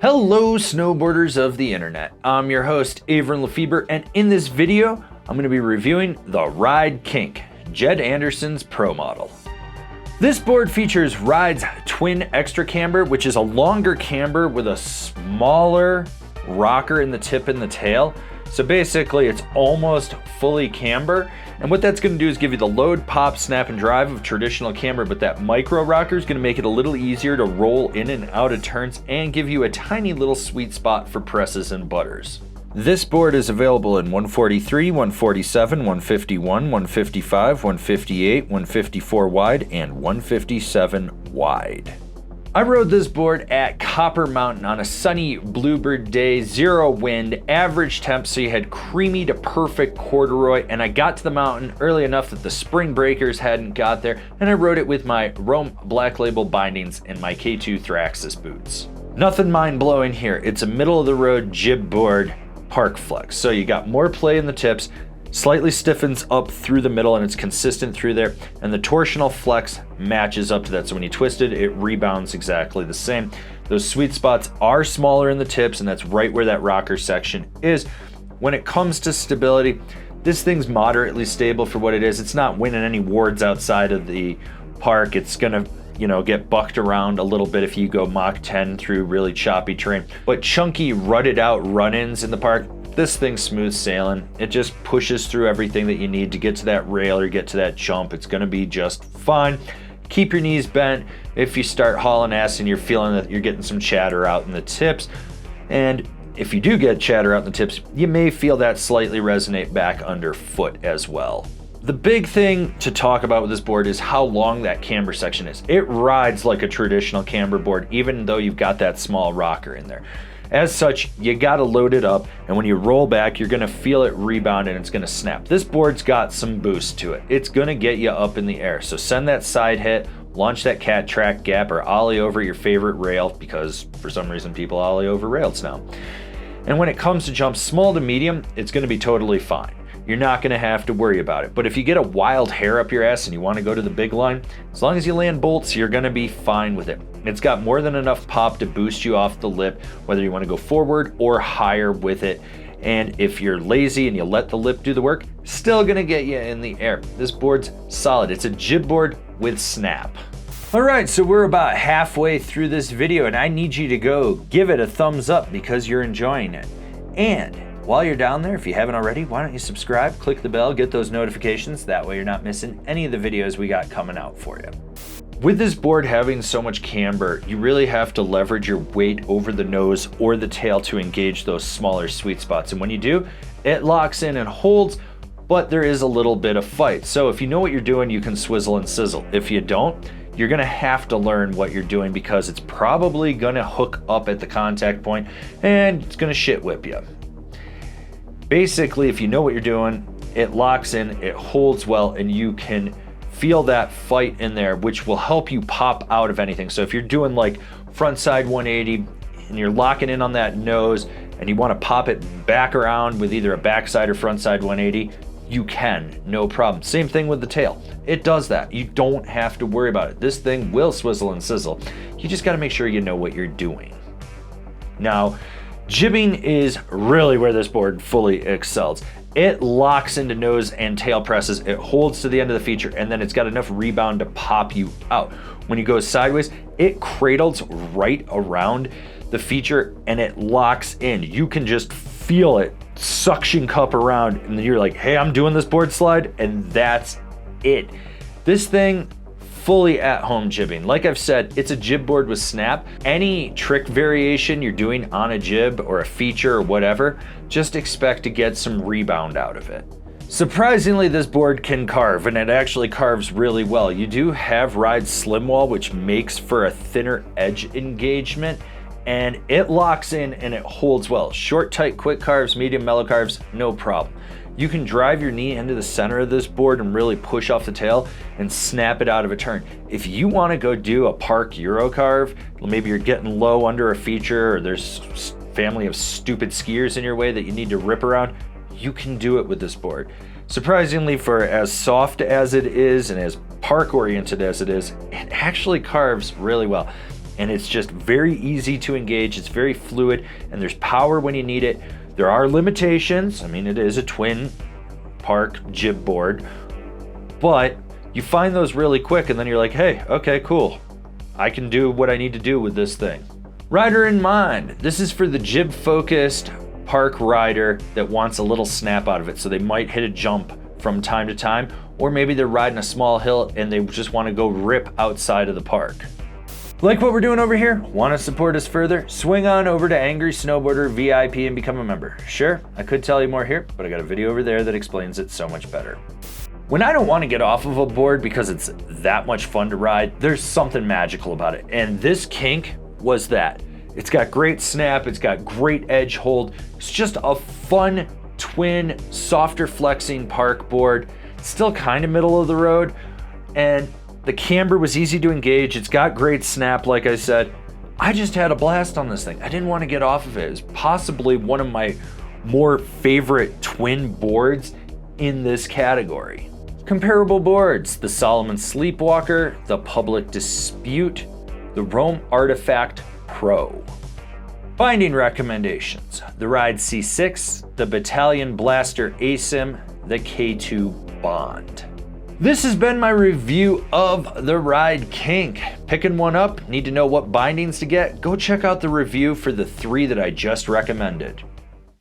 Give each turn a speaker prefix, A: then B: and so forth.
A: Hello snowboarders of the internet, I'm your host Avran LeFeber, and in this video I'm going to be reviewing the Ride Kink, Jed Anderson's Pro model. This board features Ride's twin extra camber, which is a longer camber with a smaller rocker in the tip and the tail. So basically it's almost fully camber, and what that's going to do is give you the load, pop, snap, and drive of traditional camber, but that micro rocker is going to make it a little easier to roll in and out of turns and give you a tiny little sweet spot for presses and butters. This board is available in 143, 147, 151, 155, 158, 154 wide, and 157 wide. I rode this board at Copper Mountain on a sunny bluebird day, 0 wind, average temp, so you had creamy to perfect corduroy, and I got to the mountain early enough that the spring breakers hadn't got there, and I rode it with my Rome Black Label bindings and my K2 Thraxis boots. Nothing mind-blowing here. It's a middle-of-the-road jib board, park flex, so you got more play in the tips, slightly stiffens up through the middle and it's consistent through there, and the torsional flex matches up to that, so when you twist it, it rebounds exactly the same. Those sweet spots are smaller in the tips, and that's right where that rocker section is. When it comes to stability, this thing's moderately stable for what it is. It's not winning any awards outside of the park. It's gonna get bucked around a little bit if you go Mach 10 through really choppy terrain, but chunky rutted out run-ins in the park, this thing's smooth sailing. It just pushes through everything that you need to get to that rail or get to that jump. It's gonna be just fine. Keep your knees bent if you start hauling ass and you're feeling that you're getting some chatter out in the tips. And if you do get chatter out in the tips, you may feel that slightly resonate back underfoot as well. The big thing to talk about with this board is how long that camber section is. It rides like a traditional camber board, even though you've got that small rocker in there. As such, you gotta load it up, and when you roll back, you're gonna feel it rebound and it's gonna snap. This board's got some boost to it. It's gonna get you up in the air. So send that side hit, launch that cat track gap, or ollie over your favorite rail, because for some reason people ollie over rails now. And when it comes to jumps small to medium, it's gonna be totally fine. You're not gonna have to worry about it. But if you get a wild hair up your ass and you wanna go to the big line, as long as you land bolts, you're gonna be fine with it. It's got more than enough pop to boost you off the lip, whether you wanna go forward or higher with it. And if you're lazy and you let the lip do the work, still gonna get you in the air. This board's solid. It's a jib board with snap. All right, so we're about halfway through this video, and I need you to go give it a thumbs up because you're enjoying it. And while you're down there, if you haven't already, why don't you subscribe, click the bell, get those notifications. That way you're not missing any of the videos we got coming out for you. With this board having so much camber, you really have to leverage your weight over the nose or the tail to engage those smaller sweet spots. And when you do, it locks in and holds, but there is a little bit of fight. So if you know what you're doing, you can swizzle and sizzle. If you don't, you're gonna have to learn what you're doing, because it's probably gonna hook up at the contact point and it's gonna shit whip you. Basically, if you know what you're doing, it locks in, it holds well, and you can feel that fight in there, which will help you pop out of anything. So if you're doing like frontside 180 and you're locking in on that nose and you want to pop it back around with either a backside or frontside 180, you can, no problem. Same thing with the tail. It does that. You don't have to worry about it. This thing will swizzle and sizzle. You just got to make sure you know what you're doing. Now, jibbing is really where this board fully excels. It locks into nose and tail presses, it holds to the end of the feature, and then it's got enough rebound to pop you out. When you go sideways, it cradles right around the feature and it locks in. You can just feel it suction cup around, and then you're like, hey, I'm doing this board slide, and that's it. This thing, fully at home jibbing. Like I've said, it's a jib board with snap. Any trick variation you're doing on a jib or a feature or whatever, just expect to get some rebound out of it. Surprisingly, this board can carve, and it actually carves really well. You do have Ride Slim Wall, which makes for a thinner edge engagement, and it locks in and it holds well. Short, tight, quick carves, medium, mellow carves, no problem. You can drive your knee into the center of this board and really push off the tail and snap it out of a turn. If you want to go do a park Euro carve, maybe you're getting low under a feature, or there's a family of stupid skiers in your way that you need to rip around, you can do it with this board. Surprisingly, for as soft as it is and as park oriented as it is, it actually carves really well. and it's just very easy to engage. It's very fluid, and there's power when you need it. There are limitations. I mean, it is a twin park jib board, but you find those really quick, and then you're like, hey, okay, cool. I can do what I need to do with this thing. Rider in mind. This is for the jib-focused park rider that wants a little snap out of it, so they might hit a jump from time to time, or maybe they're riding a small hill and they just want to go rip outside of the park. Like what we're doing over here? Want to support us further? Swing on over to Angry Snowboarder VIP and become a member. Sure, I could tell you more here, but I got a video over there that explains it so much better. When I don't want to get off of a board because it's that much fun to ride, there's something magical about it. And this Kink was that. It's got great snap, it's got great edge hold. It's just a fun twin, softer flexing park board. It's still kind of middle of the road, and the camber was easy to engage. It's got great snap, like I said. I just had a blast on this thing. I didn't want to get off of it. It's possibly one of my more favorite twin boards in this category. Comparable boards: the Salomon Sleepwalker, the Public Dispute, the Rome Artifact Pro. Binding recommendations: the Ride C6, the Bataleon Blaster Asym, the K2 Bond. This has been my review of the Ride Kink. Picking one up, need to know what bindings to get? Go check out the review for the 3 that I just recommended.